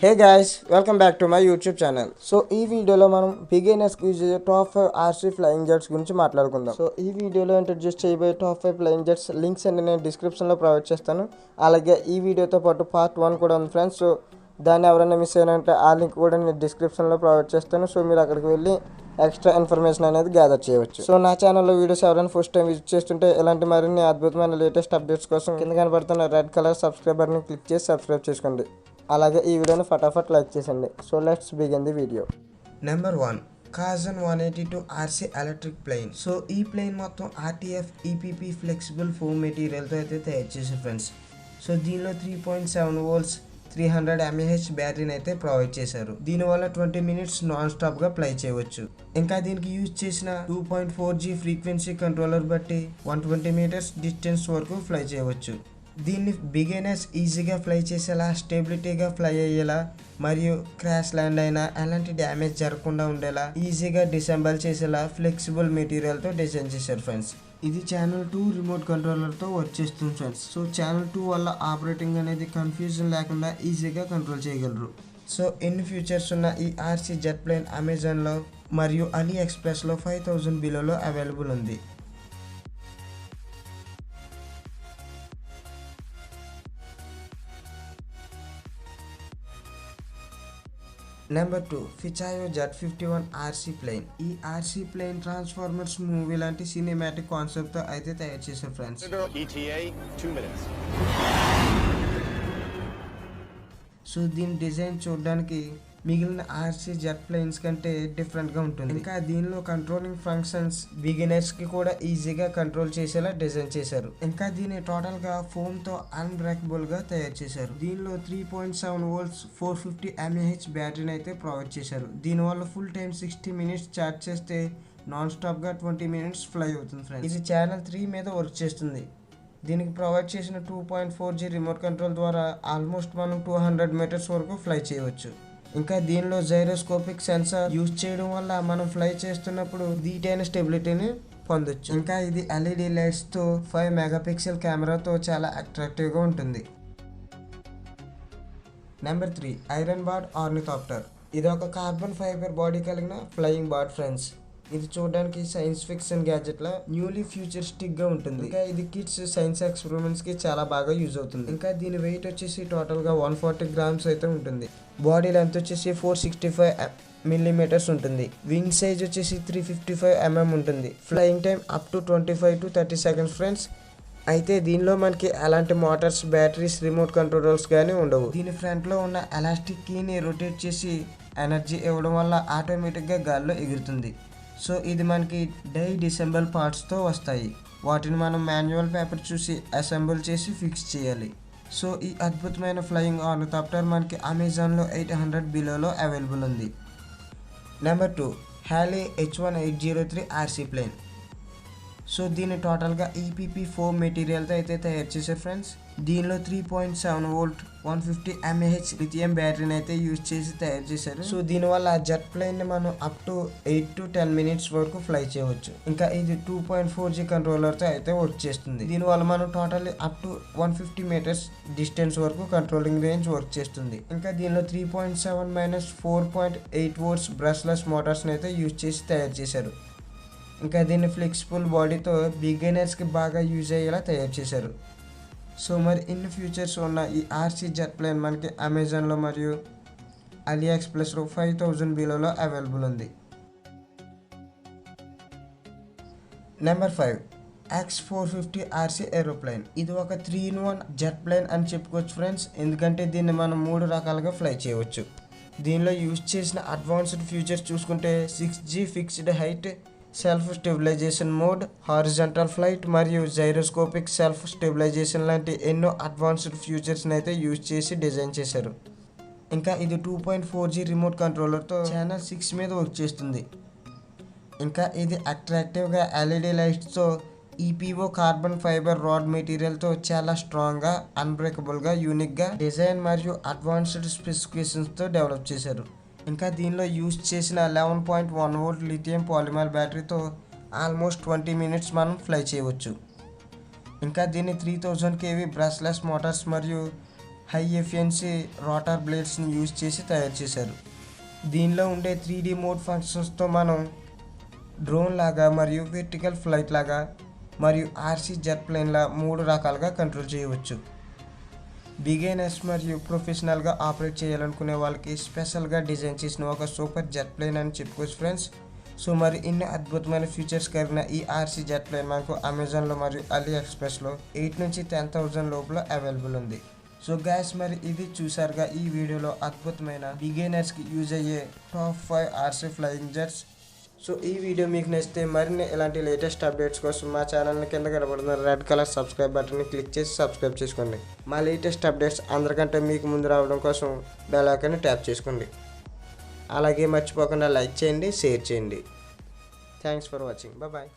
Hey guys, welcome back to my YouTube channel. So ఈ వీడియోలో మనం బిగినర్స్ యూజ్ చేసే టాప్ 5 ఆర్సీ ఫ్లయింగ్ జెట్స్ గురించి మాట్లాడుకుందాం. సో ఈ వీడియోలో ఇంట్రడ్యూస్ చేయబోయే టాప్ 5 ఫ్లయింగ్ జెట్స్ లింక్స్ అన్ని నేను డిస్క్రిప్షన్లో ప్రొవైడ్ చేస్తాను. అలాగే ఈ వీడియోతో పాటు పార్ట్ 1 కూడా ఉంది ఫ్రెండ్స్. సో దాన్ని ఎవరైనా మిస్ అయినంటే ఆ లింక్ కూడా నేను డిస్క్రిప్షన్లో ప్రొవైడ్ చేస్తాను. సో మీరు అక్కడికి వెళ్ళి ఎక్స్ట్రా ఇన్ఫర్మేషన్ అనేది గ్యాదర్ చేయవచ్చు. సో నా ఛానల్లో వీడియోస్ ఎవరైనా ఫస్ట్ టైం విజిట్ చేస్తుంటే ఇలాంటి మరిన్ని అద్భుతమైన లేటెస్ట్ అప్డేట్స్ కోసం కింద కనబడుతున్న red colour subscribe button click చేసి సబ్స్క్రైబ్ చేసుకోండి. అలాగే ఈ వీడియోని ఫటాఫట్ లైక్ చేసండి. So let's begin the video. Number 1 కాజన్ 182 ఆర్సీ ఎలక్ట్రిక్ ప్లేన్. సో ఈ ప్లేన్ మొత్తం ఆర్టీఎఫ్ ఈపీపీ ఫ్లెక్సిబుల్ ఫోమ్ మెటీరియల్తో అయితే తయారు చేశారు ఫ్రెండ్స్. సో దీనిలో 3.7 వోల్ట్స్ 300 mAh బ్యాటరీని అయితే ప్రొవైడ్ చేశారు. దీనివల్ల 20 minutes నాన్ స్టాప్గా ప్లై చేయవచ్చు. ఇంకా దీనికి యూజ్ చేసిన 2.4G ఫ్రీక్వెన్సీ కంట్రోలర్ బట్టి 120 meters డిస్టెన్స్ వరకు ఫ్లై చేయవచ్చు. దీన్ని బిగినర్స్ ఈజీగా ఫ్లై చేసేలా, స్టెబిలిటీగా ఫ్లై అయ్యేలా మరియు క్రాష్ ల్యాండ్ అయినా ఎలాంటి డ్యామేజ్ జరగకుండా ఉండేలా ఈజీగా డిసెంబుల్ చేసేలా ఫ్లెక్సిబుల్ మెటీరియల్తో డిజైన్ చేశారు ఫ్రెండ్స్. ఇది ఛానల్ 2 రిమోట్ కంట్రోలర్తో వర్క్ చేస్తుంది ఫ్రెండ్స్. సో ఛానల్ 2 వల్ల ఆపరేటింగ్ అనేది కన్ఫ్యూజన్ లేకుండా ఈజీగా కంట్రోల్ చేయగలరు. సో ఎన్ని ఫీచర్స్ ఉన్న ఈ ఆర్సీ జెట్ ప్లేన్ అమెజాన్లో మరియు అలీ ఎక్స్ప్రెస్లో 5000 బిలోలో అవైలబుల్ ఉంది. నెంబర్ 2 ఫిచాయో జెట్ 51 ఆర్సీ ప్లేన్. ఈ ఆర్సీ ప్లేన్ ట్రాన్స్ఫార్మర్స్ మూవీ లాంటి సినిమాటిక్ కాన్సెప్ట్తో అయితే తయారు చేశారు ఫ్రెండ్స్. సో దీని డిజైన్ చూడడానికి మిగిలిన ఆర్సీ జెట్ ప్లేన్స్ కంటే డిఫరెంట్గా ఉంటుంది. ఇంకా దీనిలో కంట్రోలింగ్ ఫంక్షన్స్ బిగినర్స్కి కూడా ఈజీగా కంట్రోల్ చేసేలా డిజైన్ చేశారు. ఇంకా దీన్ని టోటల్గా ఫోమ్తో అన్బ్రేకబుల్గా తయారు చేశారు. దీనిలో 3.7 వోల్ట్స్ 450 mAh బ్యాటరీని అయితే ప్రొవైడ్ చేశారు. దీనివల్ల ఫుల్ టైం 60 minutes ఛార్జ్ చేస్తే నాన్ స్టాప్గా 20 minutes ఫ్లై అవుతుంది ఫ్రెండ్స్. ఇది ఛానల్ 3 మీద వర్క్ చేస్తుంది. దీనికి ప్రొవైడ్ చేసిన 2.4G రిమోట్ కంట్రోల్ ద్వారా ఆల్మోస్ట్ మనం 200 meters వరకు ఫ్లై చేయవచ్చు. ఇంకా దీనిలో జైరోస్కోపిక్ సెన్సార్ యూజ్ చేయడం వల్ల మనం ఫ్లై చేస్తున్నప్పుడు ధీటైన స్టెబిలిటీని పొందొచ్చు. ఇంకా ఇది ఎల్ఈడి లైట్స్తో 5 మెగాపిక్సెల్ కెమెరాతో చాలా అట్రాక్టివ్గా ఉంటుంది. Number 3 iron bird ornithopter. ఇది ఒక కార్బన్ ఫైబర్ బాడీ కలిగిన ఫ్లయింగ్ బర్డ్ ఫ్రెండ్స్. ఇది చూడడానికి సైన్స్ ఫిక్షన్ గ్యాజెట్ లా న్యూలీ ఫ్యూచరిస్టిక్ గా ఉంటుంది. ఇంకా ఇది కిడ్స్ సైన్స్ ఎక్స్పెరిమెంట్స్ కి చాలా బాగా యూజ్ అవుతుంది. ఇంకా దీని వెయిట్ వచ్చేసి టోటల్ గా 140 grams అయితే ఉంటుంది. బాడీ లెంత్ వచ్చేసి 465 millimeters ఉంటుంది. వింగ్ సైజ్ వచ్చేసి 355 mm ఉంటుంది. Flying time up to 25 to 30 seconds friends. అయితే దీనిలో మనకి ఎలాంటి మోటార్స్, బ్యాటరీస్, రిమోట్ కంట్రోలర్స్ కానీ ఉండవు. దీని ఫ్రంట్ లో ఉన్న ఎలాస్టిక్ కీని రొటేట్ చేసి ఎనర్జీ ఇవ్వడం వల్ల ఆటోమేటిక్గా గాల్లో ఎగురుతుంది. సో ఇది మనకి డిసెంబుల్ పార్ట్స్తో వస్తాయి. వాటిని మనం మాన్యువల్ పేపర్ చూసి అసెంబుల్ చేసి ఫిక్స్ చేయాలి. సో ఈ అద్భుతమైన ఫ్లయింగ్ ఆర్నిథాప్టర్ మనకి అమెజాన్లో 800 బిలోలో అవైలబుల్ ఉంది. నెంబర్ 2 హ్యాలీ H1803 ఆర్సీ ప్లేన్. సో దీన్ని టోటల్గా ఈపీపీ ఫోమ్ మెటీరియల్తో అయితే తయారు చేశారు ఫ్రెండ్స్. దీనిలో 3.7 వోల్ట్ 150 mAh లిథియం బ్యాటరీని అయితే యూజ్ చేసి తయారు చేశారు. సో దీనివల్ల జెట్ ప్లేన్ని మనం అప్ టు 8 to 10 minutes వరకు ఫ్లై చేయవచ్చు. ఇంకా ఇది 2.4G కంట్రోలర్తో అయితే వర్క్ చేస్తుంది. దీనివల్ల మనం total up to 150 meters distance వరకు కంట్రోలింగ్ రేంజ్ వర్క్ చేస్తుంది. ఇంకా దీనిలో 3.7 - 4.8 volts బ్రష్లెస్ మోటార్స్ని అయితే యూజ్ చేసి తయారు చేశారు. ఇంకా దీన్ని ఫ్లెక్సిబుల్ బాడీతో బిగినర్స్కి బాగా యూజ్ అయ్యేలా తయారు చేశారు. సో మరి ఇన్ని ఫీచర్స్ ఉన్న ఈ ఆర్సీ జెట్ ప్లేన్ మనకి అమెజాన్లో మరియు అలీ ఎక్స్ప్రెస్లో 5000 బిలోలో అవైలబుల్ ఉంది. Number 5 X450 RC aeroplane. ఇది ఒక 3-in-1 జెట్ ప్లేన్ అని చెప్పుకోవచ్చు ఫ్రెండ్స్. ఎందుకంటే దీన్ని మనం 3 రకాలుగా ఫ్లై చేయవచ్చు. దీనిలో యూజ్ చేసిన అడ్వాన్స్డ్ ఫీచర్స్ చూసుకుంటే 6G fixed height, self stabilization mode, horizontal flight మరియు జైరోస్కోపిక్ సెల్ఫ్ స్టెబిలైజేషన్ లాంటి ఎన్నో అడ్వాన్స్డ్ ఫీచర్స్ని అయితే యూజ్ చేసి డిజైన్ చేశారు. ఇంకా ఇది 2.4G రిమోట్ కంట్రోలర్తో ఛానల్ 6 మీద వర్క్ చేస్తుంది. ఇంకా ఇది అట్రాక్టివ్గా ఎల్ఈడి లైట్స్తో ఈపీఓ కార్బన్ ఫైబర్ రాడ్ మెటీరియల్తో చాలా స్ట్రాంగ్గా, అన్బ్రేకబుల్గా, యూనిక్గా డిజైన్ మరియు అడ్వాన్స్డ్ స్పెసిఫికేషన్స్తో డెవలప్ చేశారు. ఇంకా దీనిలో యూజ్ చేసిన 11.1 వోల్ట్ లిథియం పాలిమర్ బ్యాటరీతో ఆల్మోస్ట్ 20 minutes మనం ఫ్లై చేయవచ్చు. ఇంకా దీన్ని 3000 kV బ్రష్లెస్ మోటార్స్ మరియు హై ఎఫిషియన్సీ రోటార్ బ్లేడ్స్ని యూజ్ చేసి తయారు చేశారు. దీనిలో ఉండే 3D మోడ్ ఫంక్షన్స్తో మనం డ్రోన్ లాగా మరియు వెర్టికల్ ఫ్లైట్ లాగా మరియు ఆర్సీ జెట్ ప్లేన్లా 3 రకాలుగా కంట్రోల్ చేయవచ్చు. బిగినర్స్ మరియు ప్రొఫెషనల్గా ఆపరేట్ చేయాలనుకునే వాళ్ళకి స్పెషల్గా డిజైన్ చేసిన ఒక సూపర్ జెట్ ప్లేన్ అని చెప్పుకోవచ్చు ఫ్రెండ్స్. సో మరి ఇన్ని అద్భుతమైన ఫీచర్స్ కలిగిన ఈ ఆర్సీ జెట్ ప్లేన్ మనకు అమెజాన్లో మరియు అలీ ఎక్స్ప్రెస్లో 8 నుంచి 10,000 లోపల అవైలబుల్ ఉంది. సో గ్యాస్ మరి ఇది చూసారుగా ఈ వీడియోలో అద్భుతమైన బిగినర్స్కి యూజ్ అయ్యే top 5 RC flying jets. So ఈ వీడియో మీకు నచ్చితే మరిన్ని ఇలాంటి లేటెస్ట్ అప్డేట్స్ కోసం మా ఛానల్ని కింద కనబడుతున్న రెడ్ కలర్ సబ్స్క్రైబ్ బటన్ని క్లిక్ చేసి సబ్స్క్రైబ్ చేసుకోండి. మా లేటెస్ట్ అప్డేట్స్ అందరికంటే మీకు ముందు రావడం కోసం బెల్ ఐకాన్ని ట్యాప్ చేసుకోండి. అలాగే మర్చిపోకుండా లైక్ చేయండి, షేర్ చేయండి. Thanks for watching. బాయ్.